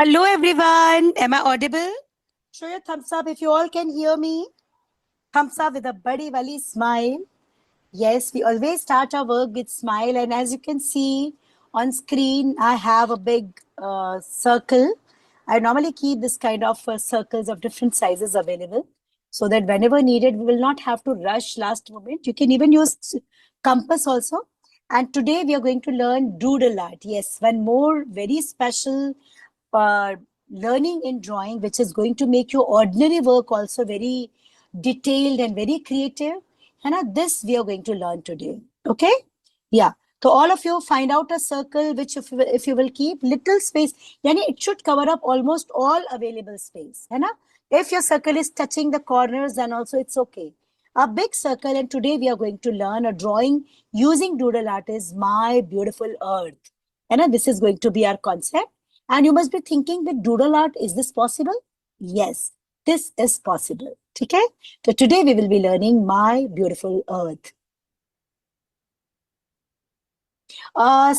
Hello everyone. Am I audible? Show your thumbs up if you all can hear me. Thumbs up with a buddy wali smile. Yes, we always start our work with smile, and as you can see on screen, I have a big circle. I normally keep this kind of circles of different sizes available so that whenever needed, we will not have to rush last moment. You can even use compass also. And today we are going to learn doodle art. Yes, one more very special uh, learning in drawing, which is going to make your ordinary work also very detailed and very creative. And this we are going to learn today. Okay? Yeah. So all of you find out a circle which if you will keep little space, yani it should cover up almost all available space. है ना? If your circle is touching the corners, then also it's okay. A big circle, and today we are going to learn a drawing using doodle art is My Beautiful Earth. And this is going to be our concept. And you must be thinking with doodle art, is this possible? Yes, this is possible. Okay? So today we will be learning My Beautiful Earth.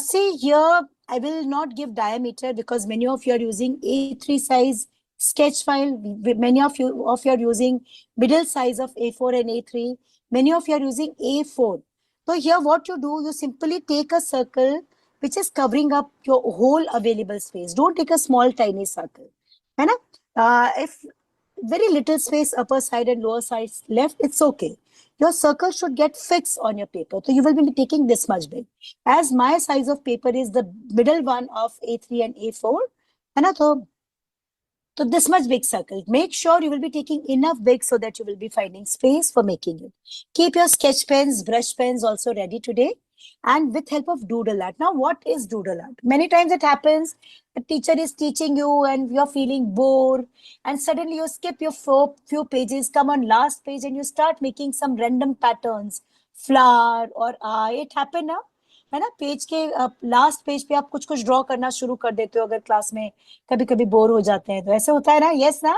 See here, I will not give diameter because many of you are using A3 size sketch file. Many of you are using middle size of A4 and A3. Many of you are using A4. So here what you do, you simply take a circle which is covering up your whole available space. Don't take a small tiny circle. है ना? If very little space upper side and lower side left, it's okay. Your circle should get fixed on your paper. So you will be taking this much big. As my size of paper is the middle one of A3 and A4, है ना? So this much big circle. Make sure you will be taking enough big so that you will be finding space for making it. Keep your sketch pens, brush pens also ready today. And with help of doodle art. Now, what is doodle art? Many times it happens, a teacher is teaching you and you're feeling bored. And suddenly you skip your few pages, come on last page and you start making some random patterns. Flower or eye. It happened now. है ना page के last page पे आप कुछ कुछ draw करना शुरू कर देते हो अगर क्लास में कभी कभी बोर हो जाते हैं तो ऐसे होता है ना यस ना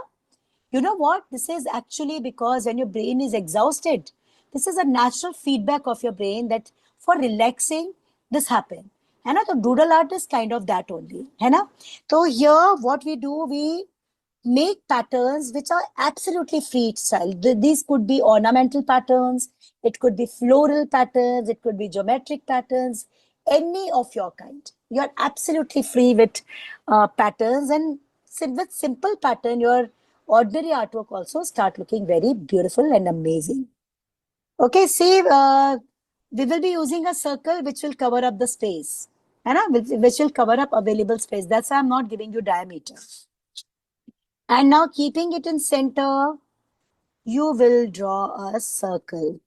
you know what this is actually because when your brain is exhausted this is a natural feedback of your brain that for relaxing this happen है ना तो doodle art is kind of that only है ना तो here what we do we make patterns which are absolutely free style. These could be ornamental patterns, it could be floral patterns, it could be geometric patterns, any of your kind. You're absolutely free with patterns, and with simple pattern, your ordinary artwork also start looking very beautiful and amazing. Okay, see, we will be using a circle which will cover up the space, which will cover up available space. That's why I'm not giving you diameter. And now keeping it in center, you will draw a circle.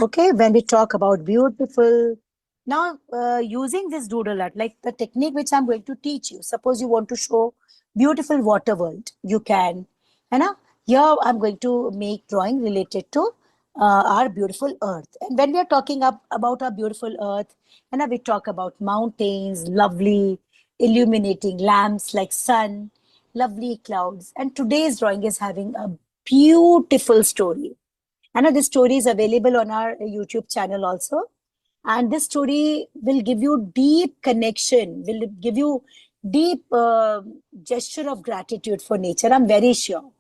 Okay, when we talk about beautiful, now using this doodle art, like the technique which I'm going to teach you, suppose you want to show beautiful water world, you can. And now here I'm going to make drawing related to our beautiful earth. And when we are talking about our beautiful earth, and we talk about mountains, lovely illuminating lamps like sun, lovely clouds. And today's drawing is having a beautiful story. I know this story is available on our YouTube channel also. And this story will give you deep connection, will give you deep gesture of gratitude for nature. I'm very sure.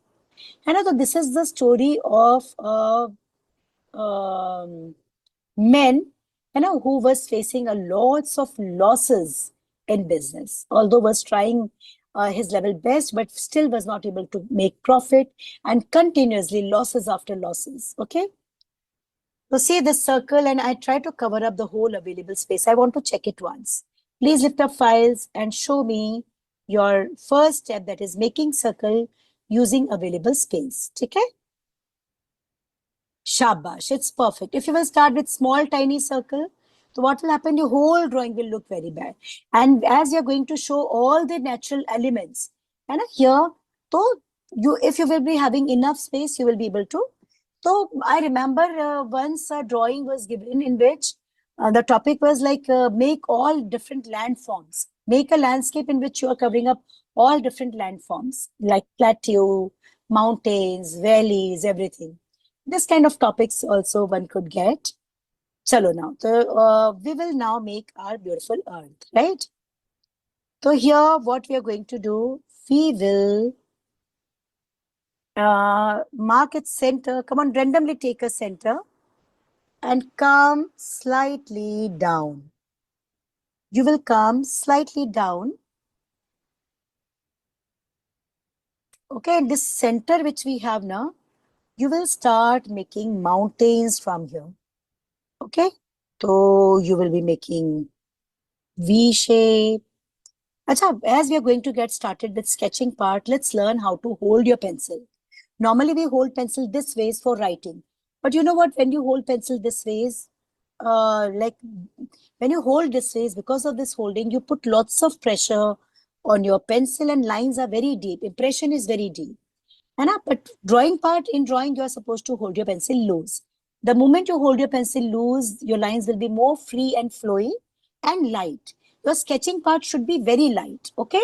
And I thought this is the story of men, who was facing a lots of losses in business, although was trying his level best, but still was not able to make profit and continuously losses after losses. Okay. So see this circle and I try to cover up the whole available space. I want to check it once. Please lift up files and show me your first step, that is making circle using available space. Okay. Shabash, it's perfect. If you will start with small, tiny circle, so what will happen? Your whole drawing will look very bad. And as you're going to show all the natural elements, and here, so if you will be having enough space, you will be able to. So I remember once a drawing was given in which the topic was like make all different landforms. Make a landscape in which you are covering up all different landforms like plateau, mountains, valleys, everything. This kind of topics also one could get. Chalo now. So we will now make our beautiful earth, right? So here what we are going to do, we will mark its center. Come on, randomly take a center and come slightly down. You will come slightly down. Okay, and this center which we have now, you will start making mountains from here. Okay, so you will be making V shape. Acha, as we are going to get started with sketching part, let's learn how to hold your pencil. Normally we hold pencil this ways for writing. But you know what? When you hold pencil this ways, like when you hold this ways, because of this holding, you put lots of pressure on your pencil and lines are very deep. Impression is very deep. है ना? But drawing part, in drawing, you are supposed to hold your pencil loose. The moment you hold your pencil loose, your lines will be more free and flowy and light. Your sketching part should be very light. Okay?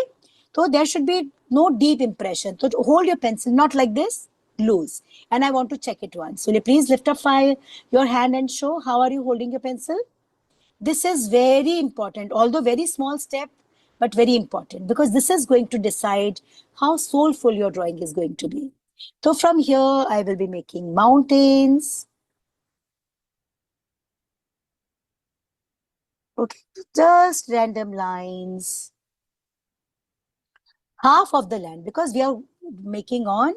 So there should be no deep impression. So to hold your pencil not like this, loose. And I want to check it once. So please lift up your hand and show how are you holding your pencil. This is very important, although very small step, but very important because this is going to decide how soulful your drawing is going to be. So from here, I will be making mountains. Okay, just random lines. Half of the land because we are making on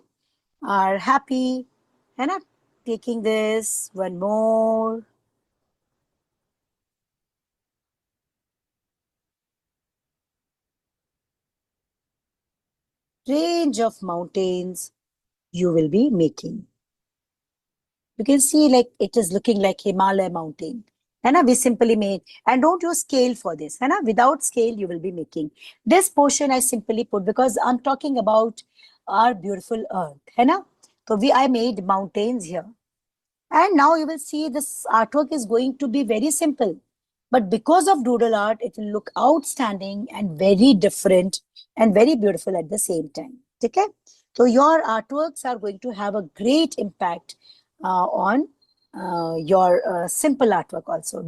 our happy and I'm taking this one more. Range of mountains you will be making. You can see like it is looking like Himalaya mountain. And we simply made, and don't use scale for this. And without scale, you will be making. This portion I simply put because I'm talking about our beautiful earth. So I made mountains here. And now you will see this artwork is going to be very simple. But because of doodle art, it will look outstanding and very different and very beautiful at the same time. Okay? So your artworks are going to have a great impact on your simple artwork also.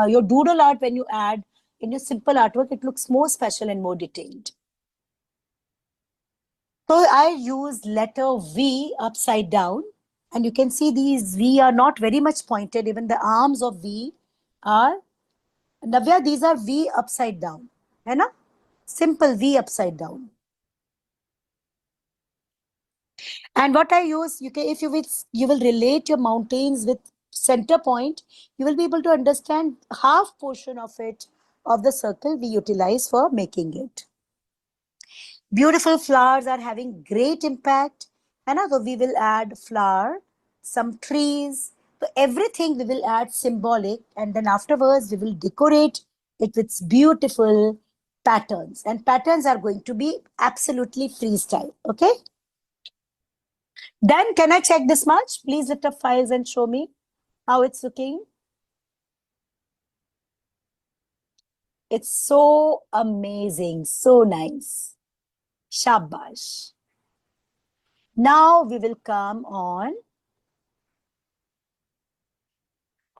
Your doodle art, when you add in your simple artwork, it looks more special and more detailed. So I use letter V upside down. And you can see these V are not very much pointed. Even the arms of V are, Navya, these are V upside down. है ना? Simple V upside down. And what I use, if you will relate your mountains with center point, you will be able to understand half portion of it, of the circle we utilize for making it. Beautiful flowers are having great impact. And so we will add flower, some trees. So everything we will add symbolic. And then afterwards, we will decorate it with beautiful patterns. And patterns are going to be absolutely freestyle. Okay. Then can I check this much? Please lift up files and show me how it's looking. It's so amazing. So nice. Shabash. Now we will come on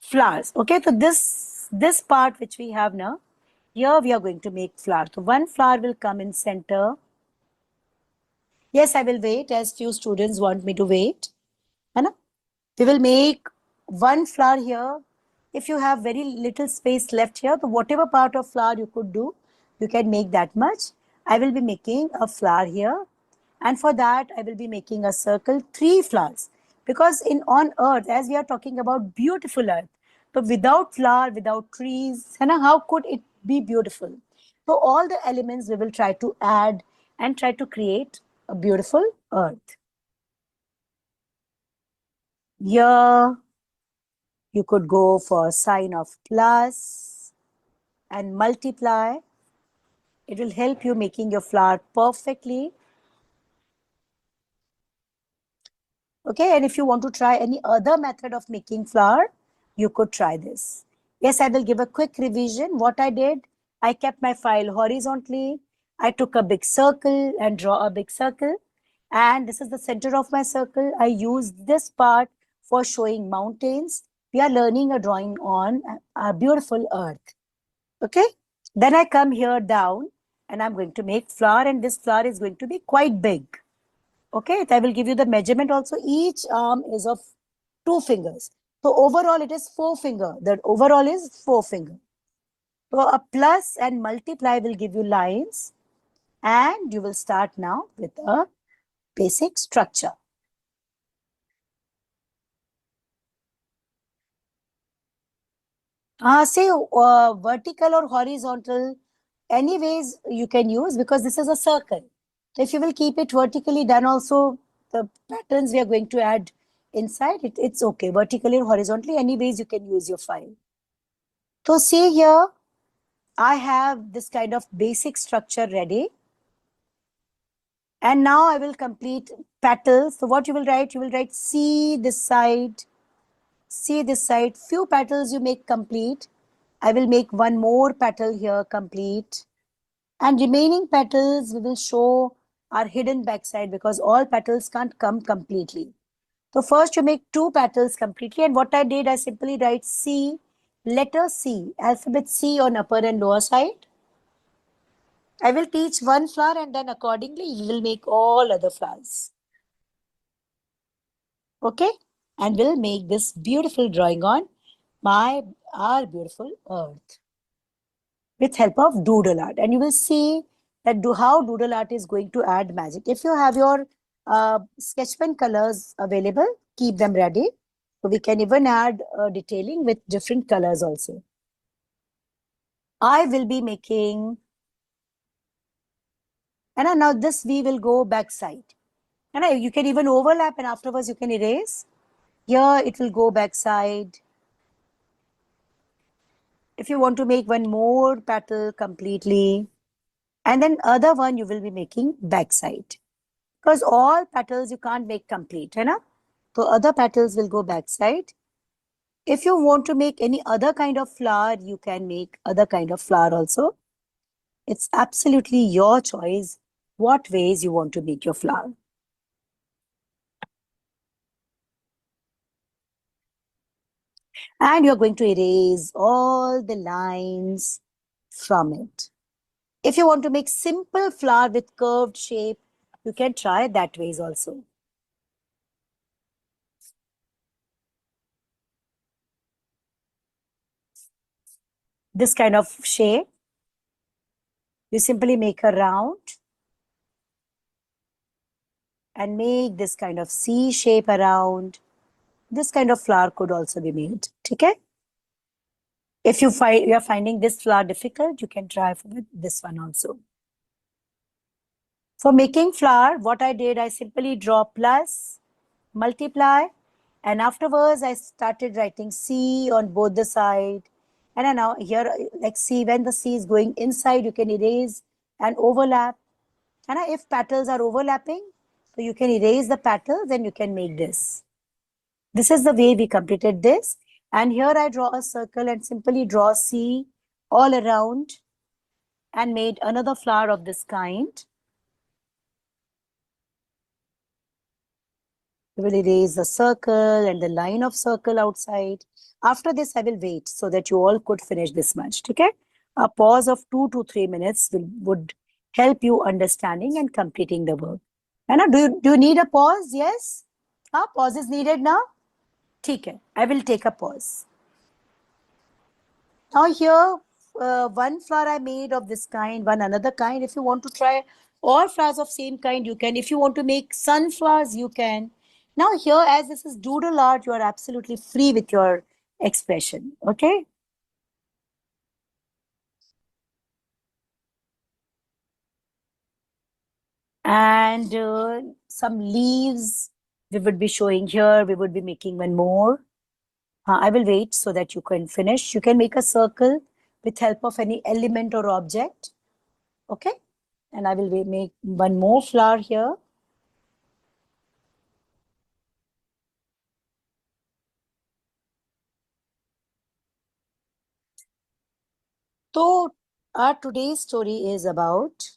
flowers. Okay, so this part which we have now, here we are going to make flower. So one flower will come in center. Yes, I will wait as few students want me to wait. We will make one flower here. If you have very little space left here, so whatever part of flower you could do, you can make that much. I will be making a flower here. And for that, I will be making a circle, 3 flowers. Because on earth, as we are talking about beautiful earth, so without flower, without trees, how could it be beautiful? So all the elements we will try to add and try to create a beautiful earth. Here, you could go for sign of plus and multiply. It will help you making your flower perfectly. Okay, and if you want to try any other method of making flower, you could try this. Yes, I will give a quick revision. What I did, I kept my file horizontally. I took a big circle and draw a big circle. And this is the center of my circle. I used this part for showing mountains. We are learning a drawing on our beautiful earth. Okay. Then I come here down and I'm going to make flower, and this flower is going to be quite big. Okay. I will give you the measurement also. Each arm is of 2 fingers. So overall it is 4 finger. The overall is 4 finger. So a plus and multiply will give you lines, and you will start now with a basic structure. Say vertical or horizontal, anyways you can use, because this is a circle. So if you will keep it vertically, then also the patterns we are going to add inside it, it's okay. Vertically or horizontally, anyways you can use your file. So see here, I have this kind of basic structure ready. And now I will complete petals. So what you will write? You will write C this side, C this side. Few petals you make complete. I will make one more petal here complete. And remaining petals we will show are hidden backside, because all petals can't come completely. So first you make 2 petals completely. And what I did, I simply write C, letter C, alphabet C on upper and lower side. I will teach one flower, and then accordingly you will make all other flowers. Okay, and we'll make this beautiful drawing on our beautiful earth with help of doodle art. And you will see that how doodle art is going to add magic. If you have your sketch pen colors available, keep them ready. So we can even add detailing with different colors also. I will be making, and now this we will go back side. And you can even overlap, and afterwards you can erase. Here it will go back side. If you want to make one more petal completely, and then other one you will be making backside, because all petals you can't make complete, है ना? So other petals will go backside. If you want to make any other kind of flower, you can make other kind of flower also. It's absolutely your choice what ways you want to make your flower. And you're going to erase all the lines from it. If you want to make simple flower with curved shape, you can try that ways also. This kind of shape, you simply make a round and make this kind of C shape around. This kind of flower could also be made. Okay? If you are finding this flower difficult, you can try with this one also. For making flower, what I did, I simply draw plus, multiply, and afterwards I started writing C on both the side. And now here, like C, when the C is going inside, you can erase and overlap. And if petals are overlapping, so you can erase the petals and you can make this. This is the way we completed this. And here I draw a circle and simply draw C all around and made another flower of this kind. We will erase the circle and the line of circle outside. After this, I will wait so that you all could finish this much. Okay? A pause of 2 to 3 minutes would help you understanding and completing the work. And do you need a pause? Yes? Pause is needed now? Okay, I will take a pause. Now here, one flower I made of this kind, one another kind. If you want to try all flowers of same kind, you can. If you want to make sunflowers, you can. Now here, as this is doodle art, you are absolutely free with your expression. Okay? And some leaves we would be showing here. We would be making one more. I will wait so that you can finish. You can make a circle with help of any element or object. Okay? And I will make one more flower here. So our today's story is about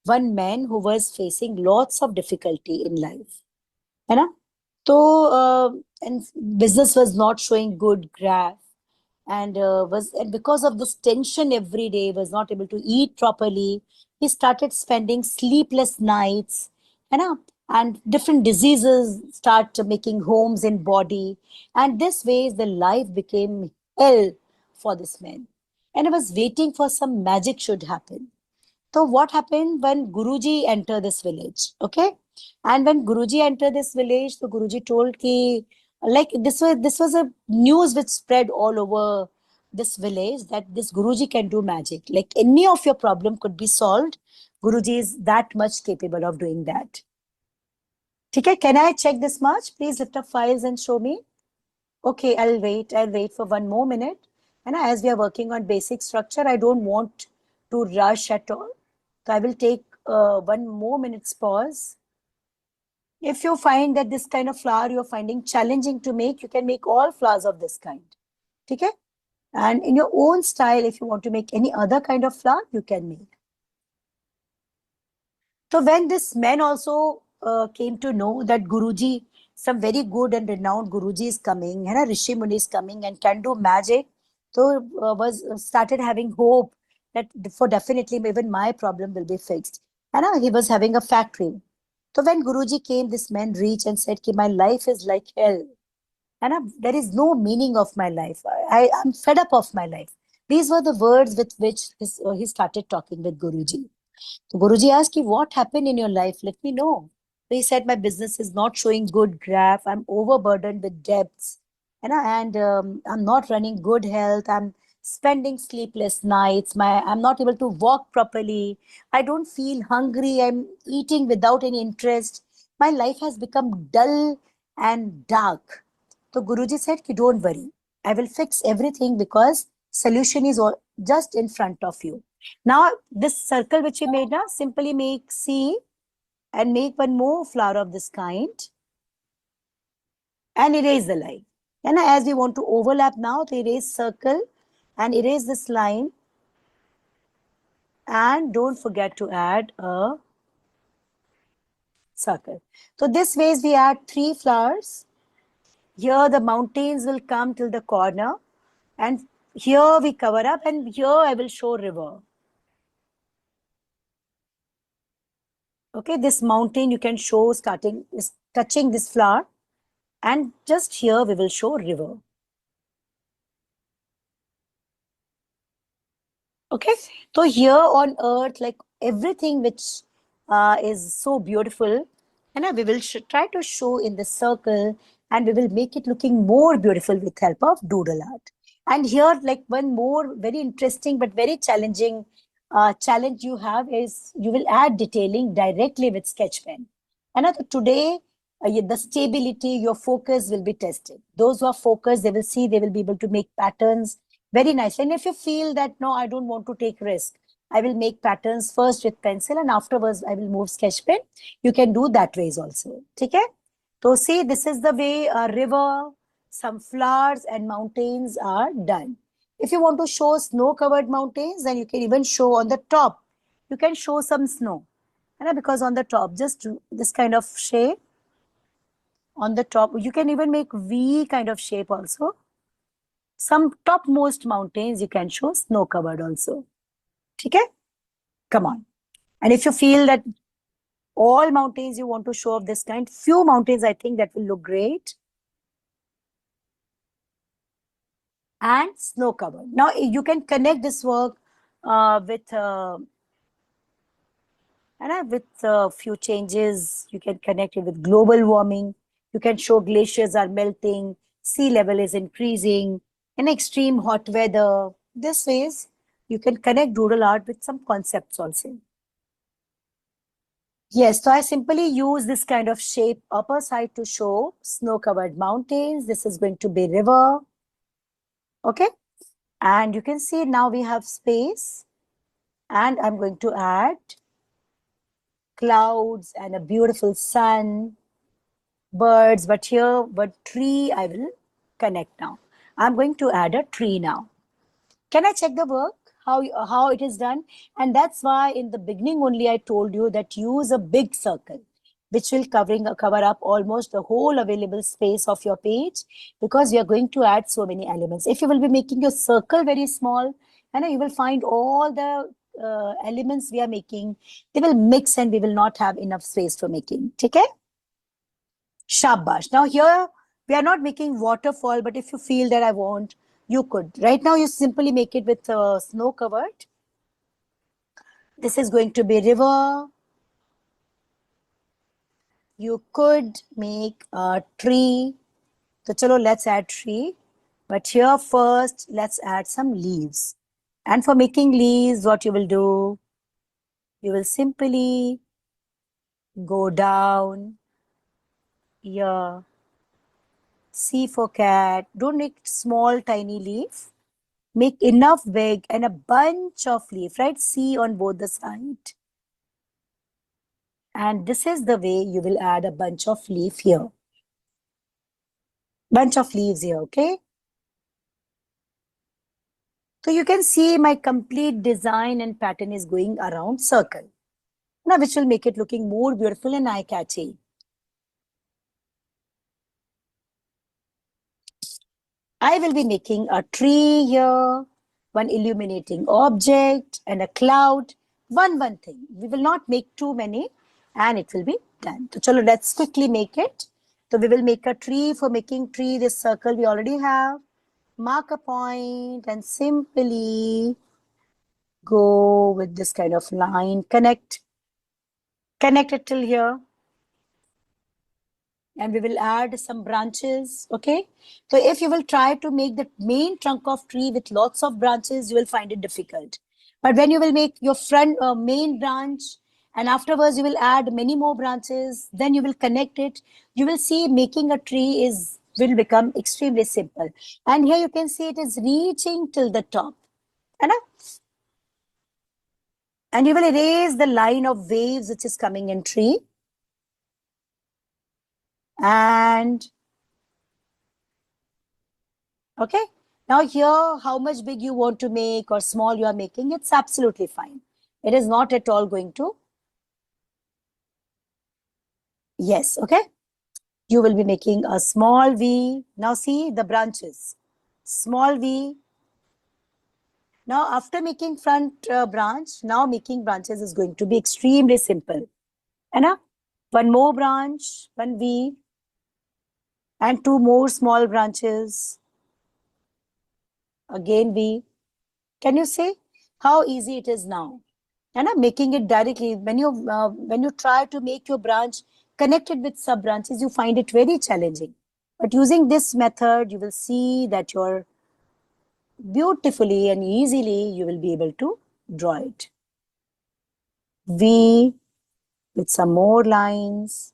one man who was facing lots of difficulty in life. है ना? So, and business was not showing good graph, and because of this tension every day, was not able to eat properly. He started spending sleepless nights, you know, and different diseases start making homes in body, and this ways the life became hell for this man. And I was waiting for some magic should happen. So what happened when Guruji entered this village? Okay, and when Guruji entered this village, the Guruji told ki, like this was a news which spread all over this village that this Guruji can do magic. Like any of your problem could be solved. Guruji is that much capable of doing that. Okay, can I check this much? Please lift up files and show me. Okay, I'll wait. I'll wait for one more minute. And as we are working on basic structure, I don't want to rush at all. So I will take one more minute's pause. If you find that this kind of flower you're finding challenging to make, you can make all flowers of this kind. Okay? And in your own style, if you want to make any other kind of flower, you can make. So when this man also came to know that Guruji, some very good and renowned Guruji is coming, and a Rishi Muni is coming and can do magic, so was started having hope that for definitely even my problem will be fixed. And he was having a factory. So when Guruji came, this man reached and said, "Ki my life is like hell, and there is no meaning of my life. I'm fed up of my life." These were the words with which he started talking with Guruji. So Guruji asked you, what happened in your life? Let me know. So he said, my business is not showing good graph. I'm overburdened with debts. And I'm not running good health. I'm spending sleepless nights. I'm not able to walk properly. I don't feel hungry. I'm eating without any interest. My life has become dull and dark. So Guruji said, ki, don't worry. I will fix everything because solution is just in front of you. Now, this circle which we made now, simply make C and make one more flower of this kind and erase the line. And as we want to overlap now, to erase circle and erase this line. And don't forget to add a circle. So this ways we add 3 flowers. Here the mountains will come till the corner. And here we cover up and here I will show river. Okay, this mountain you can show starting is touching this flower, and just here we will show river. Okay, so here on earth, like everything which is so beautiful, and we will try to show in the circle, and we will make it looking more beautiful with help of doodle art. And here, like one more very interesting but very challenging challenge you have is you will add detailing directly with sketch pen. And today, the stability, your focus will be tested. Those who are focused, they will see, they will be able to make patterns very nice. And if you feel that, no, I don't want to take risk, I will make patterns first with pencil and afterwards I will move sketch pen. You can do that ways also. Okay? So see, this is the way a river, some flowers and mountains are done. If you want to show snow-covered mountains, then you can even show on the top. You can show some snow. And because on the top, just this kind of shape on the top. You can even make V kind of shape also. Some topmost mountains you can show snow covered also. Okay? Come on. And if you feel that all mountains you want to show of this kind, few mountains I think that will look great. And snow covered. Now you can connect this work with with a few changes. You can connect it with global warming. You can show glaciers are melting, sea level is increasing, in extreme hot weather. This ways, you can connect doodle art with some concepts also. Yes, so I simply use this kind of shape upper side to show snow-covered mountains. This is going to be river. Okay. And you can see now we have space. And I'm going to add clouds and a beautiful sun, birds, but here, but tree I will connect now. I'm going to add a tree now. Can I check the work, how it is done? And that's why in the beginning only I told you that use a big circle. which will cover up almost the whole available space of your page, because we are going to add so many elements. If you will be making your circle very small, and you will find all the elements we are making, they will mix and we will not have enough space for making. Okay? Shabash. Now here we are not making waterfall, but if you feel that I want, you could. Right now you simply make it with snow covered. This is going to be river. You could make a tree. So chalo, let's add tree. But here first, let's add some leaves. And for making leaves, what you will do, you will simply go down here. C for cat. Don't make small, tiny leaf. Make enough big and a bunch of leaf, right? C on both the side. And this is the way you will add a bunch of leaf here. Bunch of leaves here, okay? So you can see my complete design and pattern is going around circle. Now, which will make it looking more beautiful and eye-catchy. I will be making a tree here, one illuminating object and a cloud, one thing. We will not make too many and it will be done. So chalo, let's quickly make it. So we will make a tree. For making tree, this circle we already have. Mark a point and simply go with this kind of line. Connect it till here. And we will add some branches, okay? So if you will try to make the main trunk of tree with lots of branches, you will find it difficult. But when you will make your front main branch, and afterwards you will add many more branches, then you will connect it, you will see making a tree will become extremely simple. And here you can see it is reaching till the top. And you will erase the line of waves which is coming in tree. And okay, now here how much big you want to make or small you are making, it's absolutely fine. It is not at all going to. Yes, okay. You will be making a small V. Now see the branches. Small V. Now after making front branch, now making branches is going to be extremely simple. And one more branch, one V, and two more small branches. Again V. Can you see how easy it is now? And making it directly, when you try to make your branch connected with sub branches, you find it very challenging. But using this method, you will see that you're beautifully and easily you will be able to draw it. V with some more lines.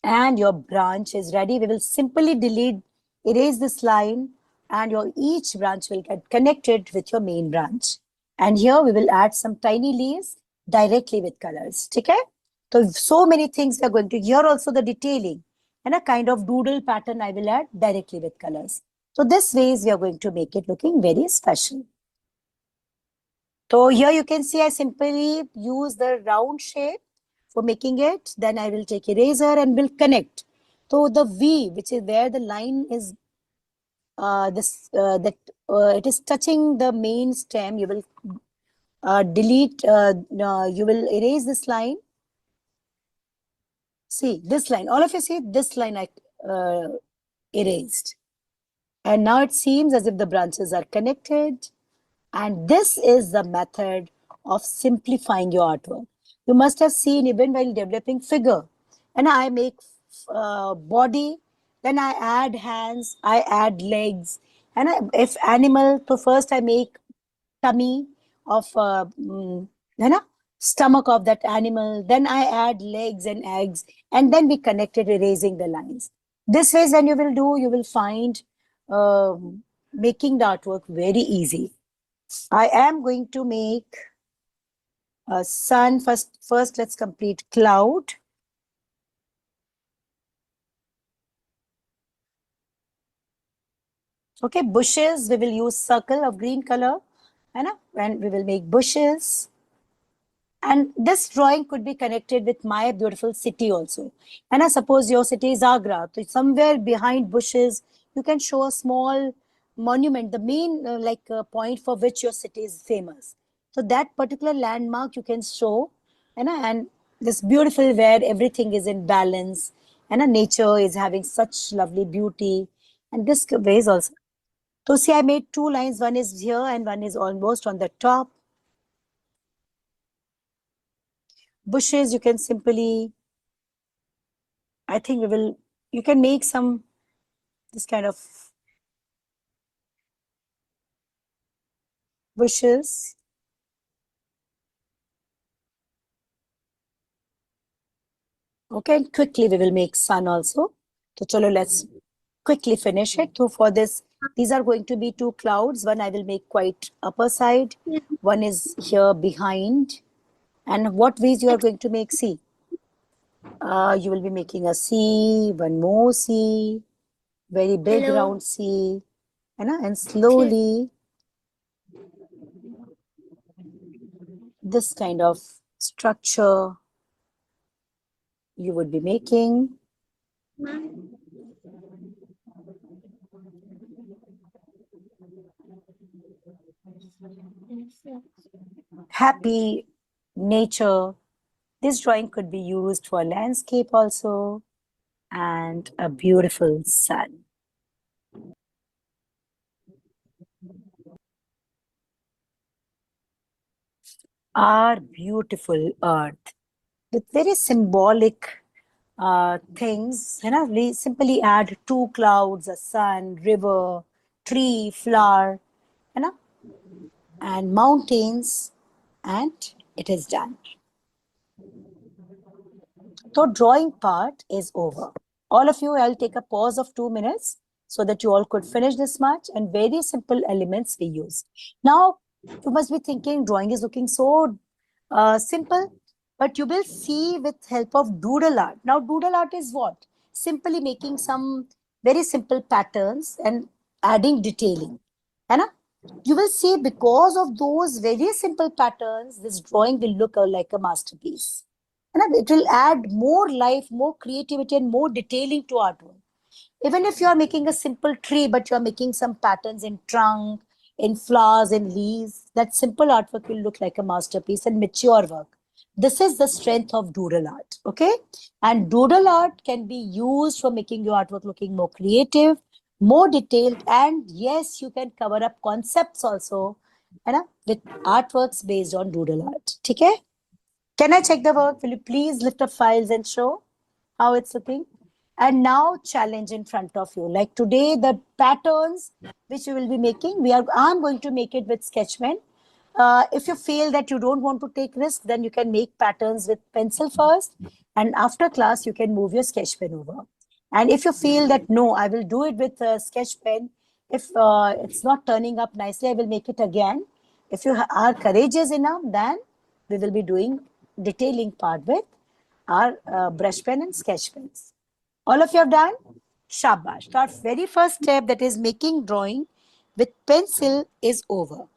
And your branch is ready. We will simply erase this line, and your each branch will get connected with your main branch. And here we will add some tiny leaves directly with colors. Okay? So many things we are going to. Here also the detailing and a kind of doodle pattern I will add directly with colors. So this ways we are going to make it looking very special. So here you can see I simply use the round shape for making it. Then I will take eraser and will connect. So the V, which is where the line is it is touching the main stem, you will you will erase this line. See this line, all of you see this line I erased. And now it seems as if the branches are connected. And this is the method of simplifying your artwork. You must have seen even while developing figure. And I make body, then I add hands, I add legs. And if animal, so first I make tummy of stomach of that animal. Then I add legs and eggs. And then we connect it, erasing the lines. This way, when you will do, you will find making the artwork very easy. I am going to make a sun. First, let's complete cloud. Okay, bushes, we will use circle of green color. And we will make bushes. And this drawing could be connected with my beautiful city also. And I suppose your city is Agra. So somewhere behind bushes, you can show a small monument, the main point for which your city is famous. So that particular landmark you can show, and this beautiful where everything is in balance, and nature is having such lovely beauty. And this way is also. So see, I made two lines. One is here and one is almost on the top. Bushes, you can simply, I think you can make some, this kind of bushes. Okay, and quickly we will make sun also. So chalo, let's quickly finish it. So for this, these are going to be two clouds. One I will make quite upper side. One is here behind. And what ways you are going to make sea? You will be making a sea, one more sea, very big Hello. round sea, and slowly this kind of structure you would be making. Happy nature. This drawing could be used for landscape also, and a beautiful sun. Our beautiful earth with very symbolic things. We simply add two clouds, a sun, river, tree, flower, you know, and mountains, and it is done. So drawing part is over. All of you, I'll take a pause of 2 minutes so that you all could finish this much, and very simple elements we use. Now, you must be thinking drawing is looking so simple, but you will see with help of doodle art. Now, doodle art is what? Simply making some very simple patterns and adding detailing. And you will see because of those very simple patterns, this drawing will look like a masterpiece. And it will add more life, more creativity, and more detailing to artwork. Even if you are making a simple tree, but you are making some patterns in trunk, in flowers, in leaves, that simple artwork will look like a masterpiece and mature work. This is the strength of doodle art. Okay. And doodle art can be used for making your artwork looking more creative, more detailed, and yes, you can cover up concepts also, with artworks based on doodle art. Okay. Can I check the work? Will you please lift up files and show how it's looking? And now challenge in front of you. Like today, the patterns which you will be making, I'm going to make it with Sketchman. If you feel that you don't want to take risk, then you can make patterns with pencil first. And after class, you can move your sketch pen over. And if you feel that no, I will do it with a sketch pen. If it's not turning up nicely, I will make it again. If you are courageous enough, then we will be doing detailing part with our brush pen and sketch pens. All of you have done? Shabash. So our very first step, that is making drawing with pencil, is over.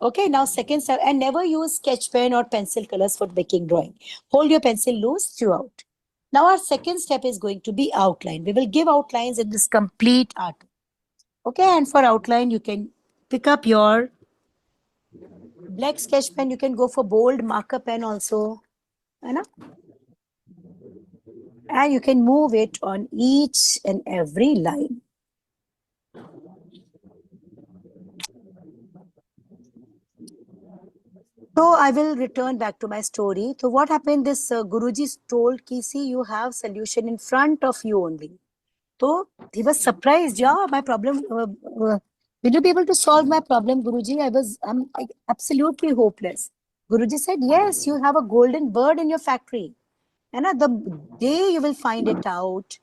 Okay, now second step, and never use sketch pen or pencil colors for making drawing. Hold your pencil loose throughout. Now our second step is going to be outline. We will give outlines in this complete art. Okay, and for outline, you can pick up your black sketch pen. You can go for bold marker pen also. है ना? And you can move it on each and every line. So I will return back to my story. So what happened? This Guruji told ki, see, you have solution in front of you only. So he was surprised. Yeah, my problem. Will you be able to solve my problem, Guruji? I'm absolutely hopeless. Guruji said, yes, you have a golden bird in your factory. And the day you will find it out,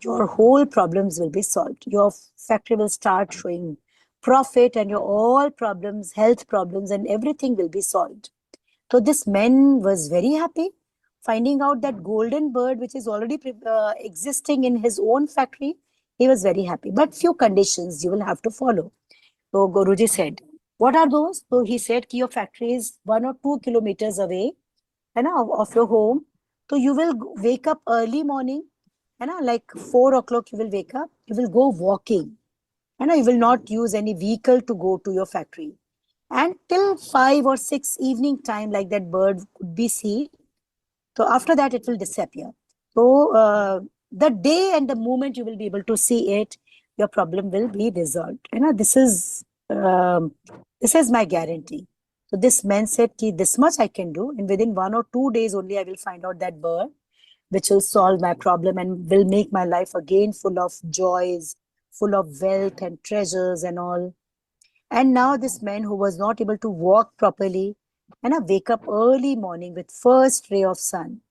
your whole problems will be solved. Your factory will start showing profit, and your all problems, health problems, and everything will be solved. So this man was very happy finding out that golden bird, which is already existing in his own factory. He was very happy. But few conditions you will have to follow. So Guruji said, What are those? So he said कि your factory is 1 or 2 kilometers away, है ना, of your home. So you will wake up early morning, है ना, like 4 o'clock you will wake up. You will go walking, है ना. You will not use any vehicle to go to your factory. And till 5 or 6 evening time, like that bird could be seen. So after that, it will disappear. So the day and the moment you will be able to see it, your problem will be resolved. You know, this is my guarantee. So this man said, "Ki this much I can do, and within 1 or 2 days only, I will find out that bird, which will solve my problem and will make my life again full of joys, full of wealth and treasures and all." And now this man who was not able to walk properly, and I wake up early morning with first ray of sun,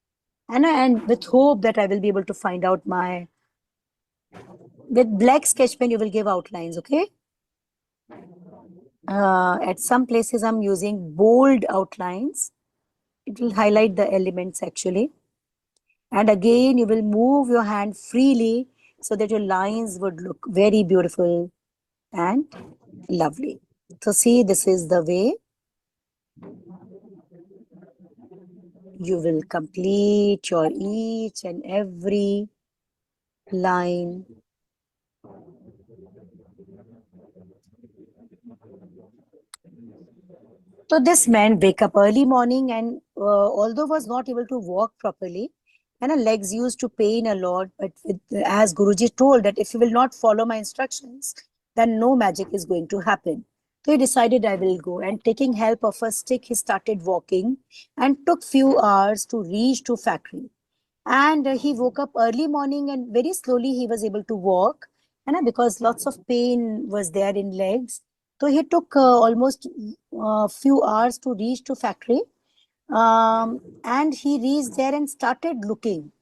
and with hope that I will be able to find out my, with black sketch pen you will give outlines, okay? At some places I'm using bold outlines. It will highlight the elements actually. And again, you will move your hand freely so that your lines would look very beautiful and lovely. So see, this is the way you will complete your each and every line. So this man wake up early morning and although was not able to walk properly, and her legs used to pain a lot, but as Guruji told that if you will not follow my instructions, then no magic is going to happen. So he decided I will go, and taking help of a stick, he started walking and took few hours to reach to factory. And he woke up early morning and very slowly he was able to walk, and because lots of pain was there in legs. So he took almost few hours to reach to factory, and he reached there and started looking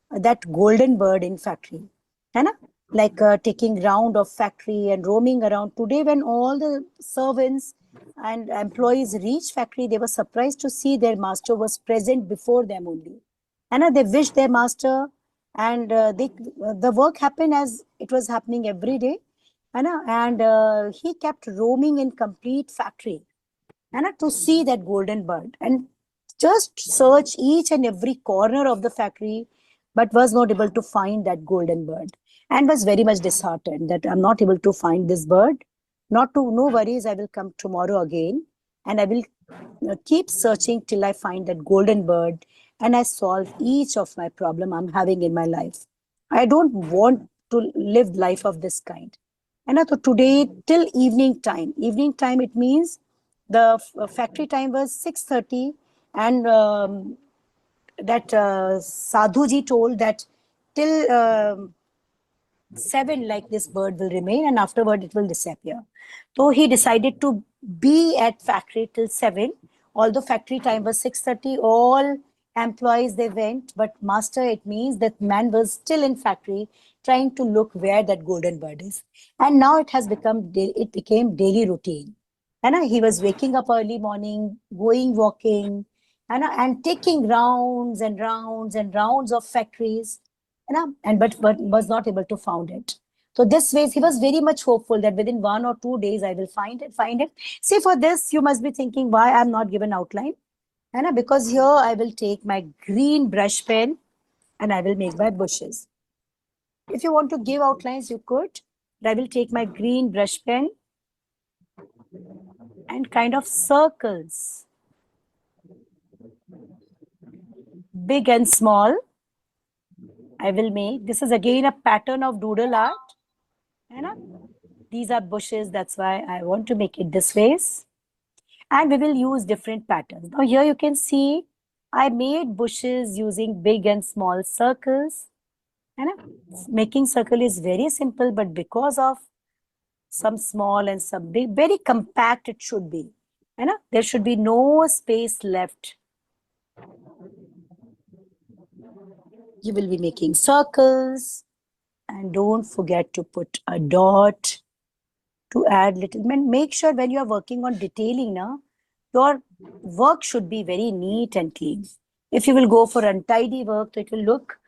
that golden bird in factory, है ना? Like taking round of factory and roaming around. Today, when all the servants and employees reached factory, they were surprised to see their master was present before them only. And they wished their master, and the work happened as it was happening every day. And he kept roaming in complete factory, to see that golden bird, and just search each and every corner of the factory, but was not able to find that golden bird, and was very much disheartened that I'm not able to find this bird. Not to, no worries, I will come tomorrow again, and I will keep searching till I find that golden bird, and I solve each of my problem I'm having in my life. I don't want to live life of this kind. And so today till evening time, it means the factory time was 6:30, and that Sadhuji told that till 7, like this bird will remain, and afterward it will disappear. So he decided to be at factory till 7. Although factory time was 6:30, all employees they went, but master, it means that man was still in factory trying to look where that golden bird is. And now it became daily routine. He was waking up early morning, going walking, and taking rounds and rounds and rounds of factories, and but was not able to found it. So this way he was very much hopeful that within 1 or 2 days I will find it. See, for this you must be thinking why I'm not given outline. Because here I will take my green brush pen and I will make my bushes. If you want to give outlines, you could, but I will take my green brush pen and kind of circles, big and small, I will make. This is again a pattern of doodle art. These are bushes, that's why I want to make it this way. And we will use different patterns. Now here you can see I made bushes using big and small circles. Making circle is very simple, but because of some small and some big, very compact it should be. There should be no space left. You will be making circles, and don't forget to put a dot to add little. Make sure when you are working on detailing now, your work should be very neat and clean. If you will go for untidy work, it will look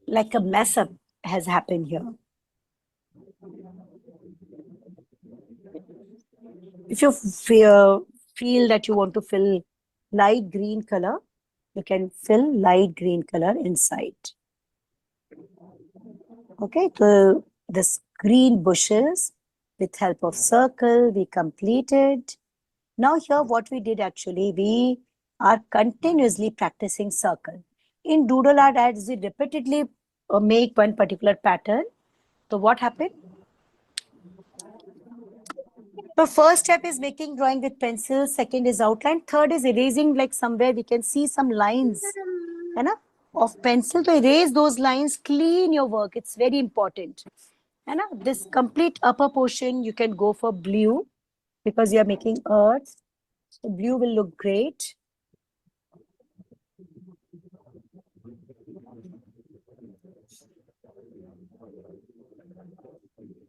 like a mess up has happened here. If you feel that you want to fill light green color, you can fill light green color inside. Okay, so this green bushes with help of circle we completed. Now here what we did actually, we are continuously practicing circle. In doodle art, as we repeatedly make one particular pattern, so what happened? The first step is making drawing with pencil, second is outline, third is erasing, like somewhere we can see some lines है ना, of pencil. To erase those lines, clean your work. It's very important. है ना? This complete upper portion, you can go for blue because you are making earth. So blue will look great.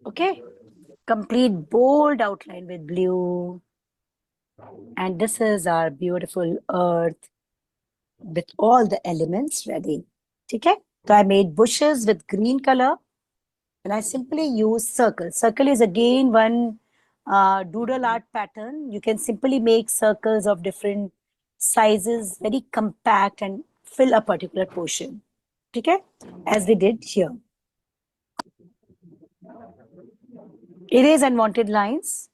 Okay. Complete bold outline with blue. And this is our beautiful earth with all the elements ready. Okay. So I made bushes with green color. And I simply use circle. Circle is again one doodle art pattern. You can simply make circles of different sizes, very compact, and fill a particular portion. Okay, as we did here. Erase unwanted lines.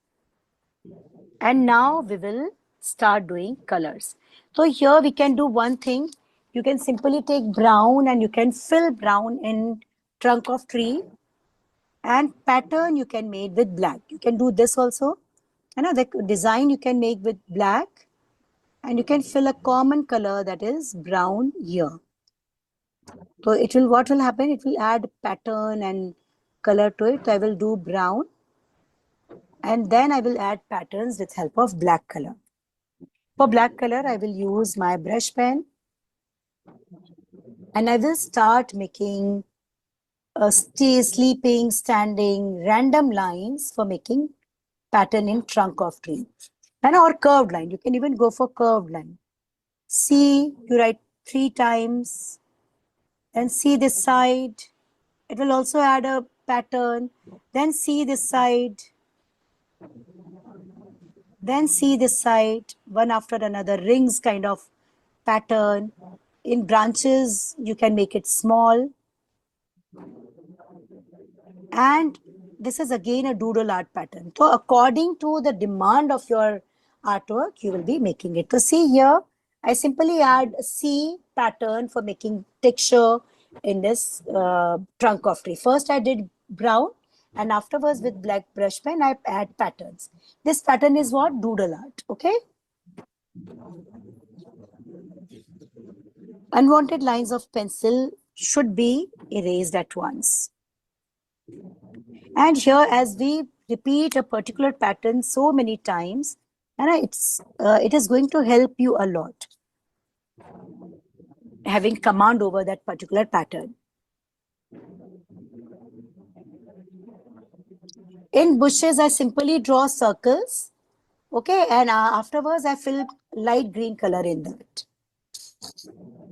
And now we will start doing colors. So here we can do one thing. You can simply take brown and you can fill brown in trunk of tree. And pattern you can make with black. You can do this also. The design you can make with black, and you can fill a common color, that is brown here. So it will, what will happen? It will add pattern and color to it. So I will do brown, and then I will add patterns with help of black color. For black color, I will use my brush pen, and I will start making sleeping, standing, random lines for making pattern in trunk of tree. And or curved line. You can even go for curved line. See, you write 3 times. Then see this side. It will also add a pattern. Then see this side. Then see this side. One after another. Rings kind of pattern. In branches, you can make it small. And this is again a doodle art pattern. So according to the demand of your artwork, you will be making it. So see here, I simply add C pattern for making texture in this trunk of tree. First I did brown, and afterwards with black brush pen, I add patterns. This pattern is what? Doodle art. Okay. Unwanted lines of pencil should be erased at once. And here, as we repeat a particular pattern so many times, and it is going to help you a lot, having command over that particular pattern. In bushes, I simply draw circles, okay, and afterwards I fill light green color in that.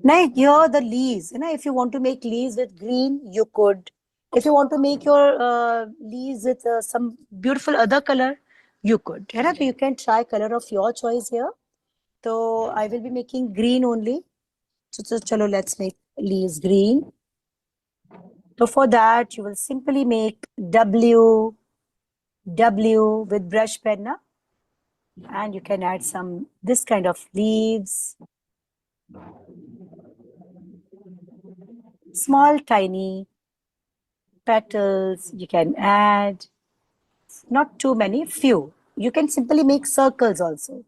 Now here the leaves, if you want to make leaves with green, you could. If you want to make your leaves with some beautiful other color, you could. So you can try color of your choice here. So I will be making green only. So chalo, let's make leaves green. So for that, you will simply make W with brush pen. And you can add some this kind of leaves. Small, tiny petals you can add. Not too many, few. You can simply make circles also.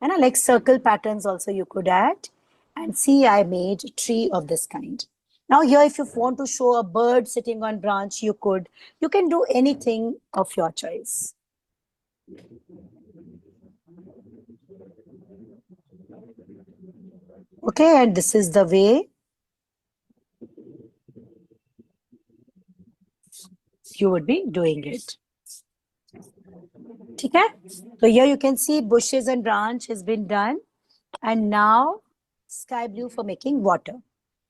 And like circle patterns also you could add. And see, I made a tree of this kind. Now here, if you want to show a bird sitting on branch, you could. You can do anything of your choice. Okay, and this is the way you would be doing it. Okay? So here you can see bushes and branch has been done. And now sky blue for making water.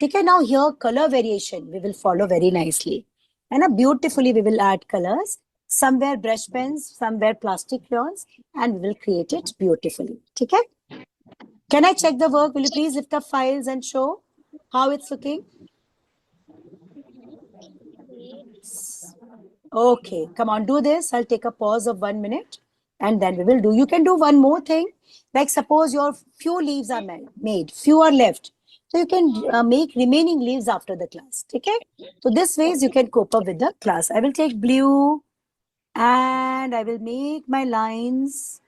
Okay, now here color variation we will follow very nicely. And beautifully we will add colors. somewhere brush pens, somewhere plastic crayons, and we will create it beautifully. Okay? Can I check the work? Will you please lift up files and show how it's looking? Okay, come on, do this. I'll take a pause of 1 minute and then we will do. You can do one more thing. Like suppose your few leaves are made, few are left. So you can make remaining leaves after the class. Okay? So this ways you can cope up with the class. I will take blue and I will make my lines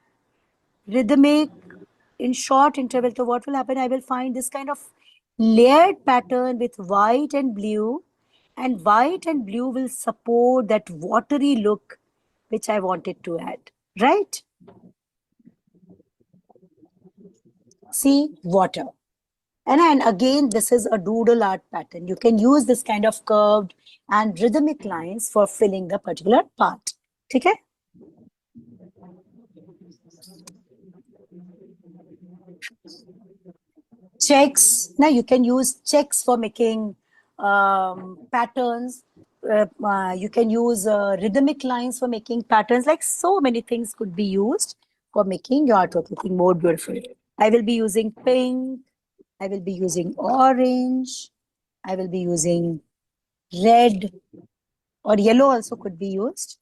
rhythmic in short interval. So what will happen? I will find this kind of layered pattern with white and blue, and white and blue will support that watery look which I wanted to add, right? See, water. And again, this is a doodle art pattern. You can use this kind of curved and rhythmic lines for filling the particular part. Okay? Checks. Now you can use checks for making patterns. You can use rhythmic lines for making patterns. Like so many things could be used for making your artwork looking more beautiful. I will be using pink. I will be using orange. I will be using red or yellow also could be used.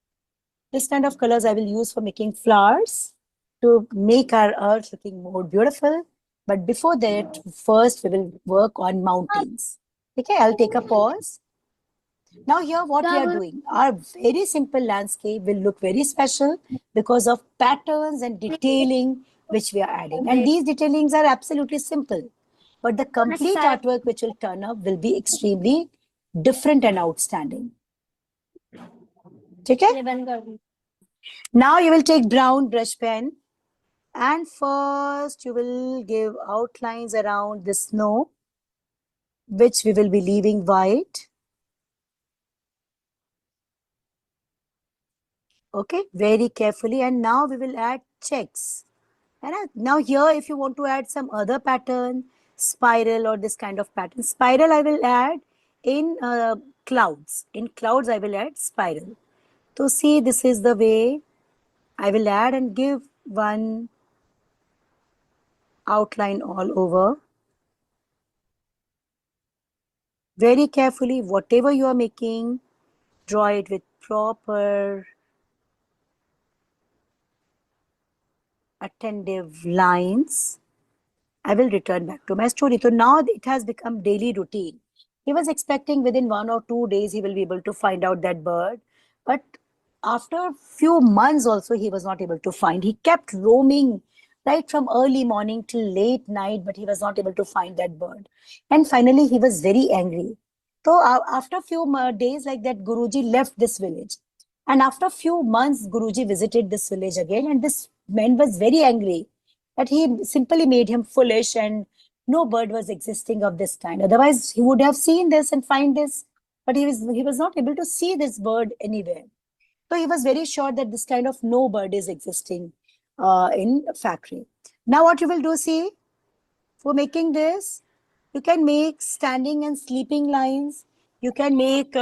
This kind of colors I will use for making flowers to make our earth looking more beautiful. But before that, first we will work on mountains. Okay, I'll take a pause. Now here what we are doing, our very simple landscape will look very special because of patterns and detailing which we are adding. And these detailings are absolutely simple. But the complete artwork which will turn up will be extremely different and outstanding. Okay? Now you will take brown brush pen and first you will give outlines around the snow, which we will be leaving white. Okay, very carefully. And now we will add checks. And now here, if you want to add some other pattern, spiral or this kind of pattern, spiral I will add in clouds. In clouds, I will add spiral. So see, this is the way I will add and give one outline all over. Very carefully, whatever you are making, draw it with proper attentive lines. I will return back to my story. So now it has become daily routine. He was expecting within 1 or 2 days he will be able to find out that bird. But after a few months also he was not able to find. He kept roaming right from early morning till late night, but he was not able to find that bird. And finally he was very angry. So after a few days like that, Guruji left this village. And after a few months, Guruji visited this village again, and this man was very angry that he simply made him foolish and no bird was existing of this kind. Otherwise, he would have seen this and find this, but he was not able to see this bird anywhere. So he was very sure that this kind of no bird is existing in a factory. Now what you will do, see, for making this, you can make standing and sleeping lines. You can make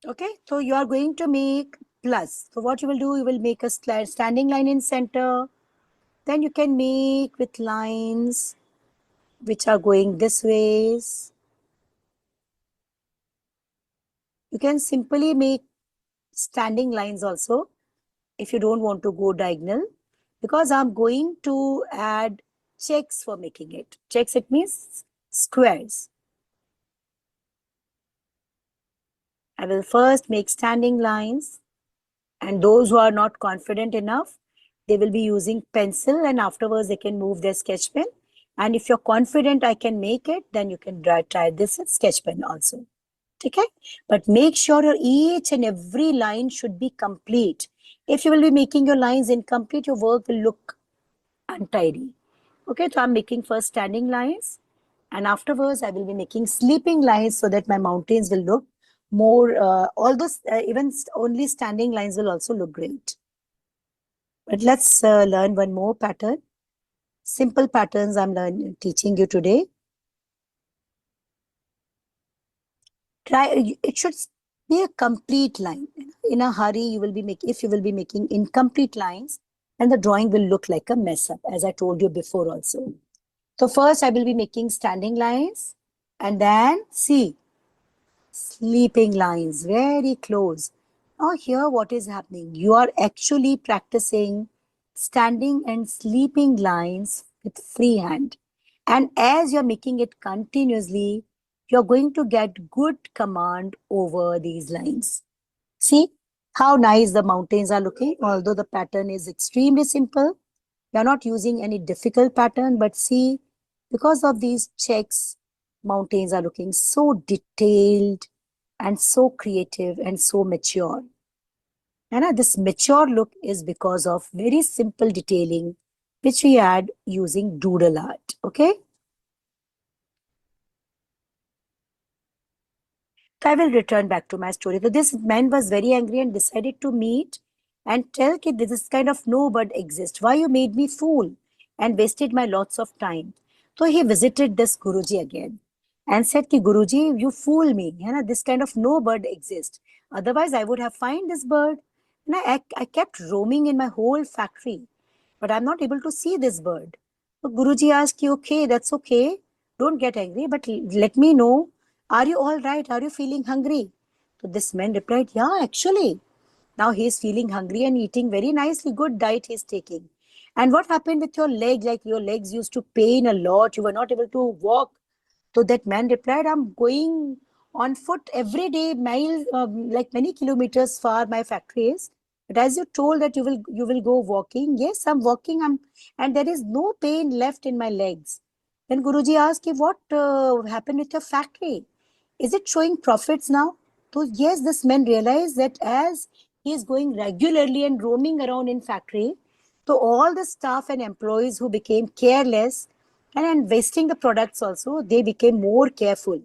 okay, so you are going to make plus. So what you will do, you will make a standing line in center. Then you can make with lines which are going this ways. You can simply make standing lines also if you don't want to go diagonal, because I'm going to add checks for making it. Checks, it means squares. I will first make standing lines, and those who are not confident enough, they will be using pencil and afterwards they can move their sketch pen. And if you're confident I can make it, then you can try this with sketch pen also. Okay? But make sure your each and every line should be complete. If you will be making your lines incomplete, your work will look untidy. Okay, so I'm making first standing lines and afterwards I will be making sleeping lines so that my mountains will look more, although even only standing lines will also look great. But let's learn one more pattern. Simple patterns I'm teaching you today. Try, it should be a complete line. In a hurry, you will be making, if you will be making incomplete lines, and the drawing will look like a mess up, as I told you before also. So first I will be making standing lines, and then see, sleeping lines, very close. Now here what is happening? You are actually practicing standing and sleeping lines with free hand. And as you're making it continuously, you're going to get good command over these lines. See how nice the mountains are looking, although the pattern is extremely simple. You're not using any difficult pattern, but see, because of these checks, mountains are looking so detailed and so creative and so mature. And this mature look is because of very simple detailing, which we add using doodle art. Okay. So I will return back to my story. So this man was very angry and decided to meet and tell kid this kind of no bird exists. Why you made me fool and wasted my lots of time. So he visited this Guruji again and said ki Guruji, you fool me. You know, this kind of no bird exists. Otherwise, I would have find this bird. And I kept roaming in my whole factory, but I'm not able to see this bird. So Guruji asked, okay, that's okay. Don't get angry, but let me know, are you all right? Are you feeling hungry? So this man replied, yeah, actually. Now he is feeling hungry and eating very nicely. Good diet he's taking. And what happened with your leg? Like your legs used to pain a lot. You were not able to walk. So that man replied, I'm going on foot every day, miles, like many kilometers far my factory is. But as you told that you will go walking, yes, I'm walking. And there is no pain left in my legs. Then Guruji asked, what happened with your factory? Is it showing profits now? So yes, this man realized that as he is going regularly and roaming around in factory, so all the staff and employees who became careless and wasting the products also, they became more careful.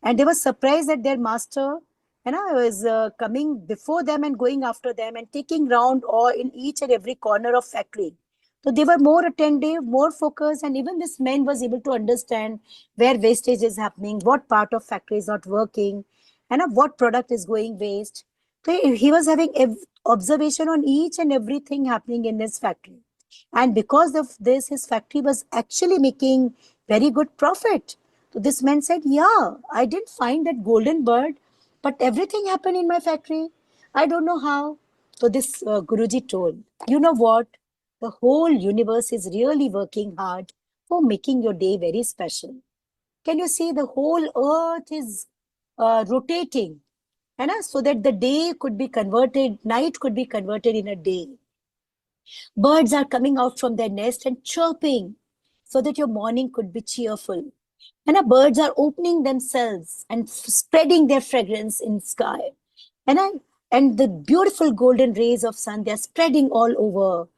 And they were surprised that their master, was coming before them and going after them and taking round or in each and every corner of factory. So they were more attentive, more focused, and even this man was able to understand where wastage is happening, what part of factory is not working, and what product is going waste. So he was having observation on each and everything happening in his factory. And because of this, his factory was actually making very good profit. So this man said, yeah, I didn't find that golden bird, but everything happened in my factory. I don't know how. So this Guruji told, you know what? The whole universe is really working hard for making your day very special. Can you see the whole earth is rotating? So that the day could be converted, night could be converted in a day. Birds are coming out from their nest and chirping so that your morning could be cheerful. Birds are opening themselves and spreading their fragrance in sky. And, I, and the beautiful golden rays of sun, they're spreading all over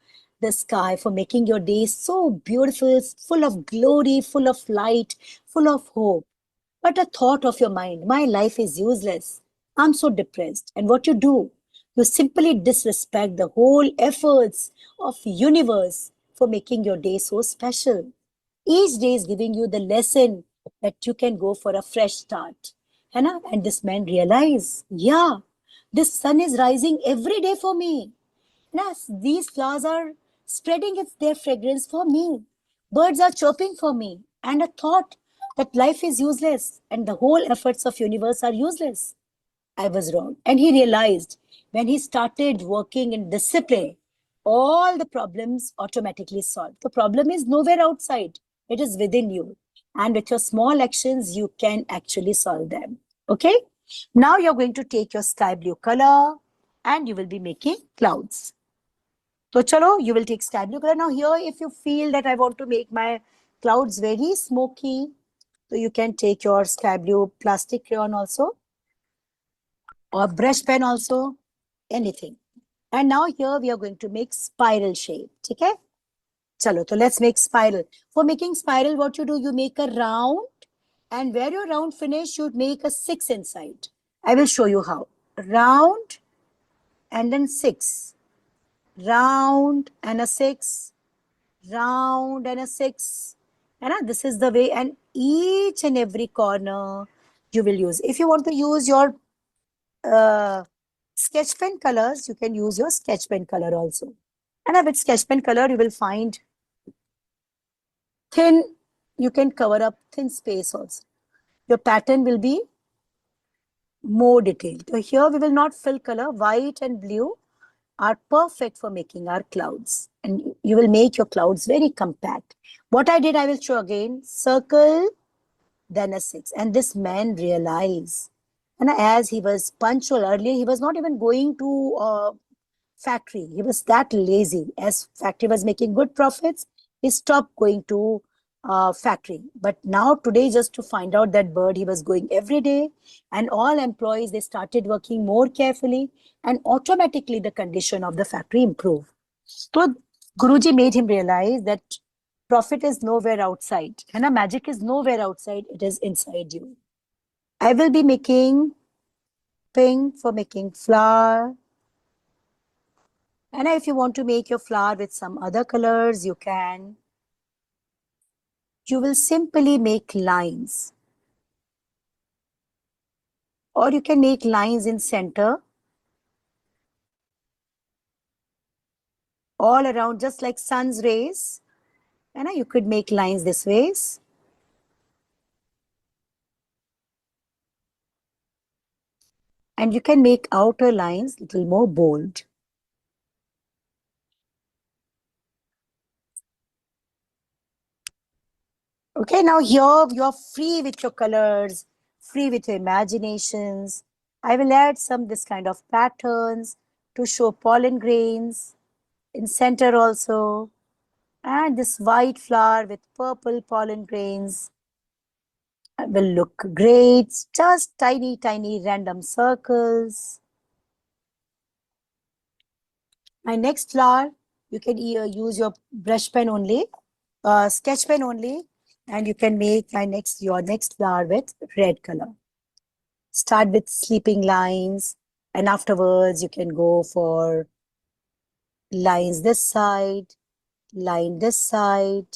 the sky for making your day so beautiful, full of glory, full of light, full of hope. But a thought of your mind, my life is useless. I'm so depressed. And what you do? You simply disrespect the whole efforts of universe for making your day so special. Each day is giving you the lesson that you can go for a fresh start. And this man realized, yeah, this sun is rising every day for me. Yes, these flowers are spreading their fragrance for me. Birds are chirping for me. And a thought that life is useless and the whole efforts of universe are useless. I was wrong. And he realized when he started working in discipline, all the problems automatically solved. The problem is nowhere outside, it is within you. And with your small actions, you can actually solve them. Okay? Now you're going to take your sky blue color and you will be making clouds. So, chalo, you will take sky blue color. Now, here, if you feel that I want to make my clouds very smoky, so you can take your sky blue plastic crayon also or brush pen also, anything. And now here we are going to make spiral shape. Okay? Chalo, so let's make spiral. For making spiral, what you do, you make a round, and where your round finish, you make a 6 inside. I will show you how. Round and then 6. Round and a 6. Round and a 6. And this is the way, and each and every corner you will use. If you want to use your uh, sketch pen colors, you can use your sketch pen color also. And with sketch pen color, you will find thin, you can cover up thin space also. Your pattern will be more detailed. So here we will not fill color. White and blue are perfect for making our clouds. And you will make your clouds very compact. What I did, I will show again. Circle, then a 6. And this man realized, and as he was punctual earlier, he was not even going to factory. He was that lazy. As factory was making good profits, he stopped going to factory. But now today, just to find out that bird, he was going every day, and all employees, they started working more carefully, and automatically the condition of the factory improved. So Guruji made him realize that profit is nowhere outside, and a magic is nowhere outside, it is inside you. I will be making pink for making flower. And if you want to make your flower with some other colors, you can. You will simply make lines. Or you can make lines in center. All around, just like sun's rays. And you could make lines this ways. And you can make outer lines little more bold. Okay, now here you're free with your colors, free with your imaginations. I will add some this kind of patterns to show pollen grains in center also. And this white flower with purple pollen grains will look great. Just tiny, tiny random circles. My next flower, you can use your brush pen only, sketch pen only, and you can make your next flower with red color. Start with sleeping lines, and afterwards you can go for lines this side, line this side,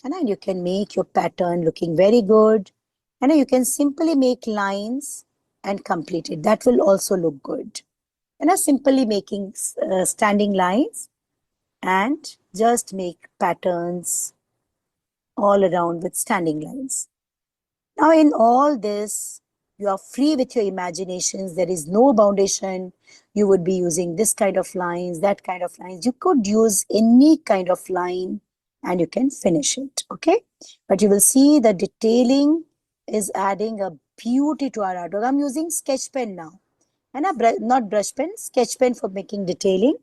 and then you can make your pattern looking very good. And then you can simply make lines and complete it. That will also look good. And simply making standing lines and just make patterns all around with standing lines. Now in all this, you are free with your imaginations. There is no foundation. You would be using this kind of lines, that kind of lines. You could use any kind of line and you can finish it, okay? But you will see the detailing is adding a beauty to our artwork. I'm using sketch pen now. And not brush pen, sketch pen for making detailing.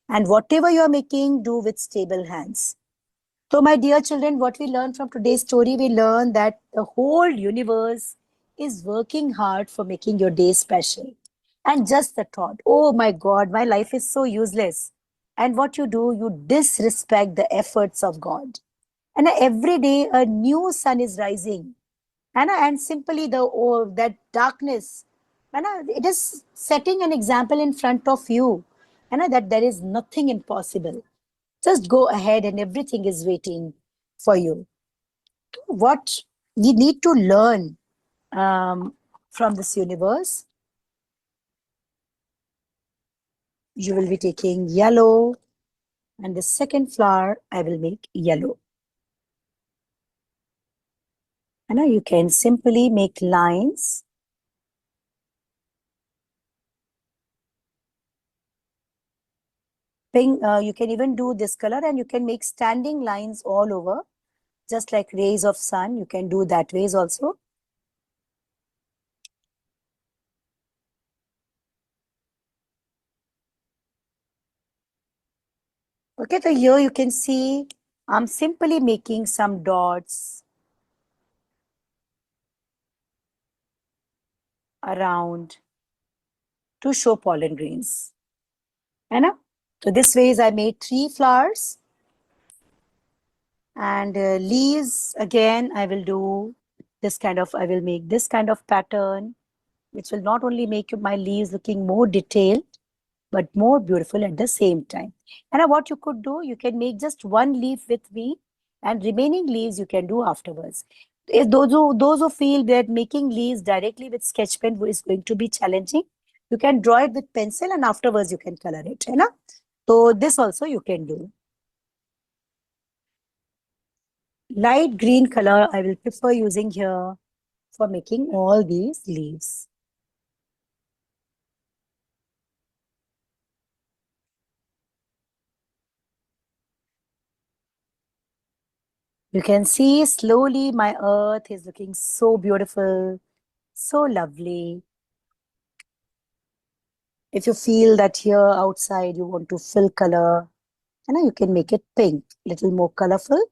And whatever you are making, do with stable hands. So, my dear children, what we learned from today's story, we learned that the whole universe is working hard for making your day special. And just the thought, oh my God, my life is so useless. And what you do, you disrespect the efforts of God. And every day a new sun is rising. And simply that darkness, it is setting an example in front of you. That there is nothing impossible. Just go ahead and everything is waiting for you. What we need to learn from this universe, you will be taking yellow, and the second flower I will make yellow. And now you can simply make lines. Pink, you can even do this color, and you can make standing lines all over, just like rays of sun. You can do that ways also. Okay, so here you can see I'm simply making some dots around to show pollen grains. So this ways I made 3 flowers. And leaves, again, I will make this kind of pattern, which will not only make my leaves looking more detailed, but more beautiful at the same time. And what you could do, you can make just one leaf with me, and remaining leaves you can do afterwards. If those who feel that making leaves directly with sketch pen is going to be challenging, you can draw it with pencil and afterwards you can color it. You know? So this also you can do. Light green color I will prefer using here for making all these leaves. You can see slowly my earth is looking so beautiful, so lovely. If you feel that here outside you want to fill color, you can make it pink, little more colorful.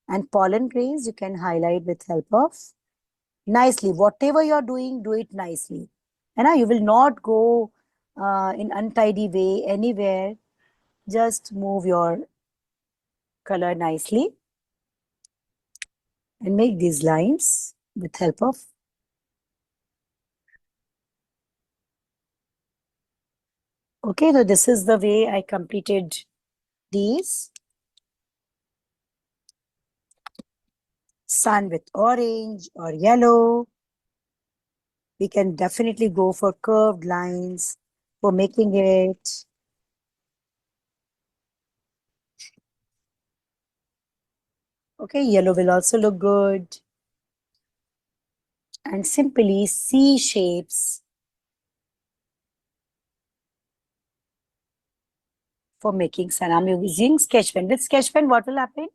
And pollen grains you can highlight with help of nicely. Whatever you're doing, do it nicely. You will not go in untidy way anywhere. Just move your color nicely and make these lines with help of. Okay, so this is the way I completed these. Sun with orange or yellow. We can definitely go for curved lines for making it. Okay, yellow will also look good. And simply C shapes for making sun. I'm using sketch pen. With sketch pen, what will happen?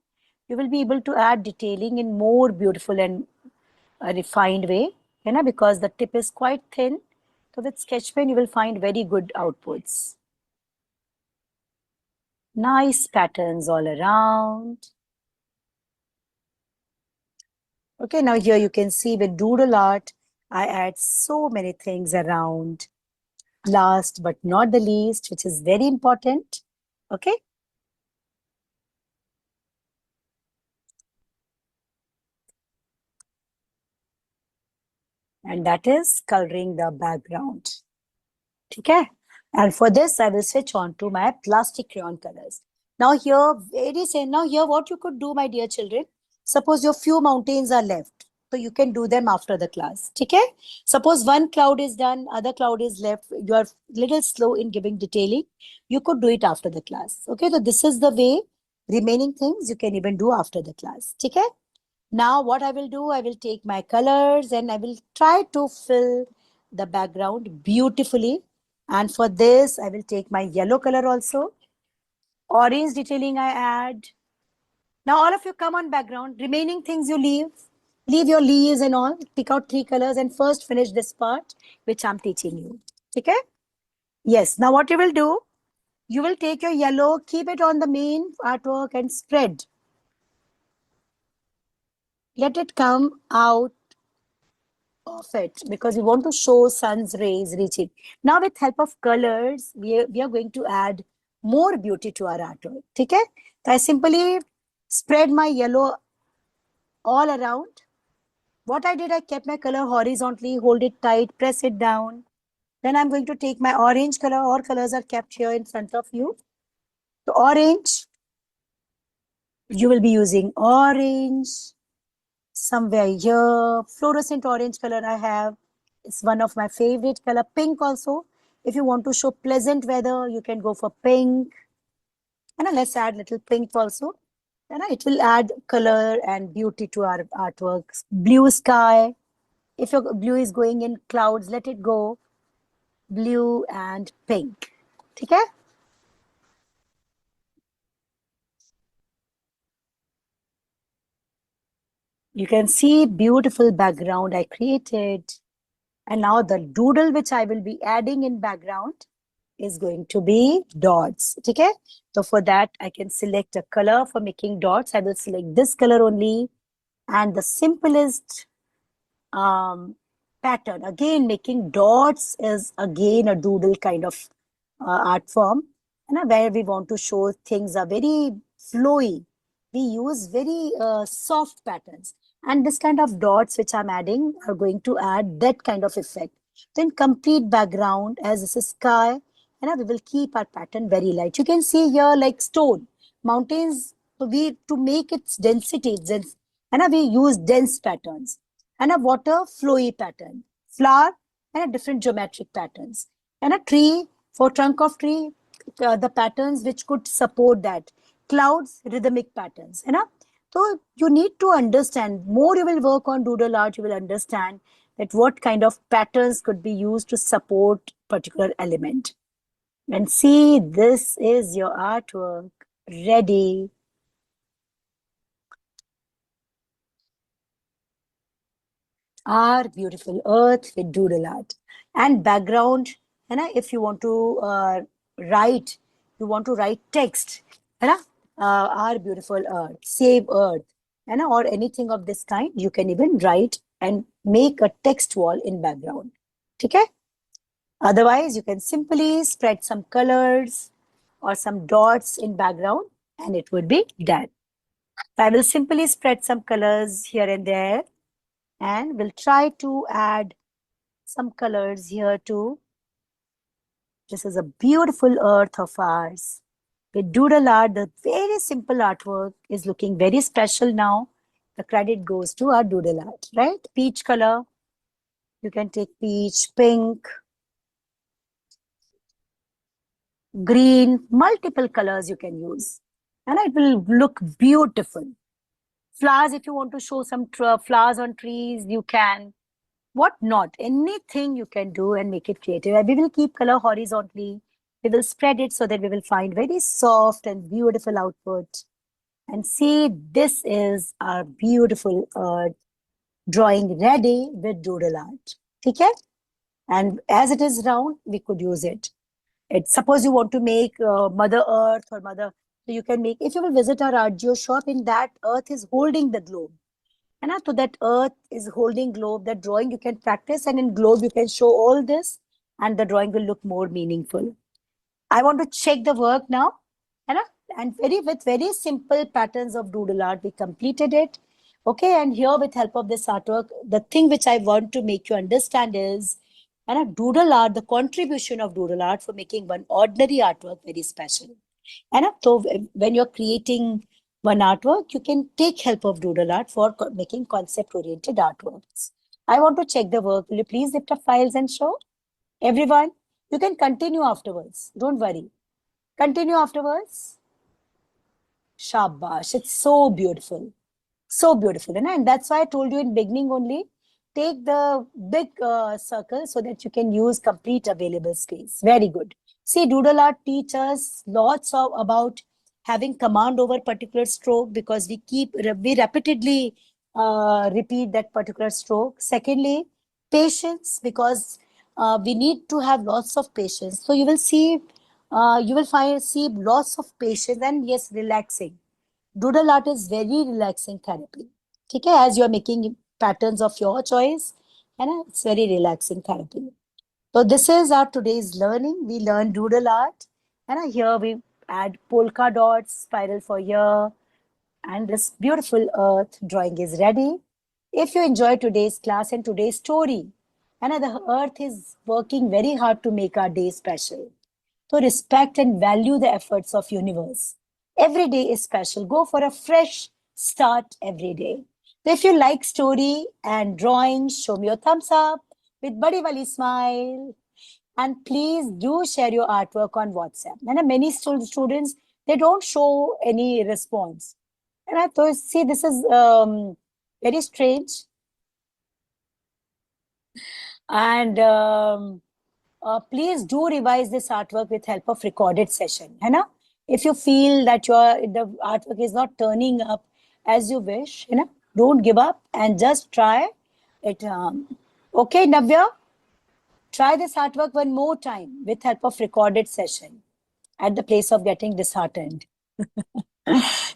You will be able to add detailing in more beautiful and refined way, because the tip is quite thin. So with sketch pen, you will find very good outputs. Nice patterns all around. Okay, now here you can see with doodle art, I add so many things around. Last but not the least, which is very important. Okay. And that is coloring the background. Okay. And for this, I will switch on to my plastic crayon colors. Now here, very same. Now here, what you could do, my dear children, suppose your few mountains are left. So you can do them after the class. Okay. Suppose one cloud is done, other cloud is left. You are little slow in giving detailing. You could do it after the class. Okay. So this is the way. Remaining things you can even do after the class. Okay. Now what I will do, I will take my colors and I will try to fill the background beautifully. And for this, I will take my yellow color also. Orange detailing I add. Now all of you come on background. Remaining things you leave. Leave your leaves and all. Pick out three colors and first finish this part, which I'm teaching you. Okay? Yes. Now what you will do, you will take your yellow, keep it on the main artwork and spread. Let it come out of it because we want to show sun's rays reaching. Now with help of colors, we are going to add more beauty to our artwork. Okay? So I simply spread my yellow all around. What I did, I kept my color horizontally, hold it tight, press it down. Then I'm going to take my orange color. All colors are kept here in front of you. So orange, you will be using orange. Somewhere here, fluorescent orange color I have. It's one of my favorite color. Pink also. If you want to show pleasant weather, you can go for pink. And let's add little pink also. And it will add color and beauty to our artworks. Blue sky. If your blue is going in clouds, let it go. Blue and pink. Okay? You can see beautiful background I created. And now the doodle which I will be adding in background is going to be dots. Okay. So for that, I can select a color for making dots. I will select this color only. And the simplest um, pattern, again, making dots is again a doodle kind of art form. Where we want to show things are very flowy. We use very soft patterns. And this kind of dots which I'm adding are going to add that kind of effect. Then complete background as this is sky, we will keep our pattern very light. You can see here like stone, mountains, to make its density, And we use dense patterns and a water flowy pattern, flower and a different geometric patterns, and a tree for trunk of tree, the patterns which could support that, clouds, rhythmic patterns. So you need to understand, more you will work on doodle art, you will understand that what kind of patterns could be used to support particular element. And see, this is your artwork ready. Our beautiful earth with doodle art and background. If you want to write, you want to write text, our beautiful earth, save earth, or anything of this kind, you can even write and make a text wall in background. Okay. Otherwise, you can simply spread some colors or some dots in background and it would be done. I will simply spread some colors here and there and we'll try to add some colors here too. This is a beautiful earth of ours. With doodle art, the very simple artwork is looking very special now. The credit goes to our doodle art, right? Peach color. You can take peach, pink, green, multiple colors you can use. And it will look beautiful. Flowers, if you want to show some flowers on trees, you can. What not? Anything you can do and make it creative. And we will keep color horizontally. We will spread it so that we will find very soft and beautiful output. And see, this is our beautiful drawing ready with doodle art. Okay? And as it is round, we could use it. Suppose you want to make Mother Earth or Mother, so you can make, if you will visit our art geo shop, in that earth is holding the globe. And so that earth is holding globe, that drawing you can practice, and in globe you can show all this and the drawing will look more meaningful. I want to check the work now. And with very simple patterns of doodle art, we completed it. Okay, and here with help of this artwork, the thing which I want to make you understand is, doodle art, the contribution of doodle art for making one ordinary artwork very special. So when you're creating one artwork, you can take help of doodle art for making concept-oriented artworks. I want to check the work. Will you please lift up files and show? Everyone, you can continue afterwards. Don't worry. Continue afterwards. Shabash. It's so beautiful. So beautiful. And that's why I told you in beginning only, take the big circle so that you can use complete available space. Very good. See, doodle art teaches us lots of about having command over particular stroke, because we repeatedly repeat that particular stroke. Secondly, patience, because we need to have lots of patience. So you will see, see lots of patience, and yes, relaxing. Doodle art is very relaxing therapy. Okay, as you are making patterns of your choice, and it's very relaxing therapy. So this is our today's learning. We learn doodle art, and here we add polka dots, spiral for here, and this beautiful earth drawing is ready. If you enjoy today's class and today's story, and the earth is working very hard to make our day special. So respect and value the efforts of universe. Every day is special. Go for a fresh start every day. So if you like story and drawing, show me your thumbs up with Badi Wali smile. And please do share your artwork on WhatsApp. And many students, they don't show any response. And I thought, see, this is very strange. And please do revise this artwork with help of recorded session. If you feel that the artwork is not turning up as you wish, don't give up and just try it. Okay, Navya, try this artwork one more time with help of recorded session at the place of getting disheartened.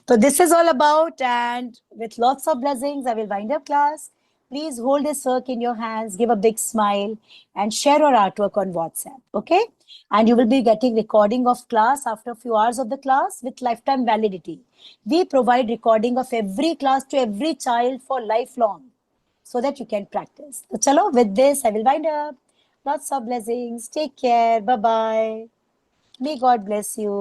So this is all about, and with lots of blessings, I will wind up class. Please hold this work in your hands, give a big smile, and share your artwork on WhatsApp, okay? And you will be getting recording of class after a few hours of the class with lifetime validity. We provide recording of every class to every child for lifelong, so that you can practice. So chalo, with this, I will wind up. Lots of blessings. Take care. Bye-bye. May God bless you.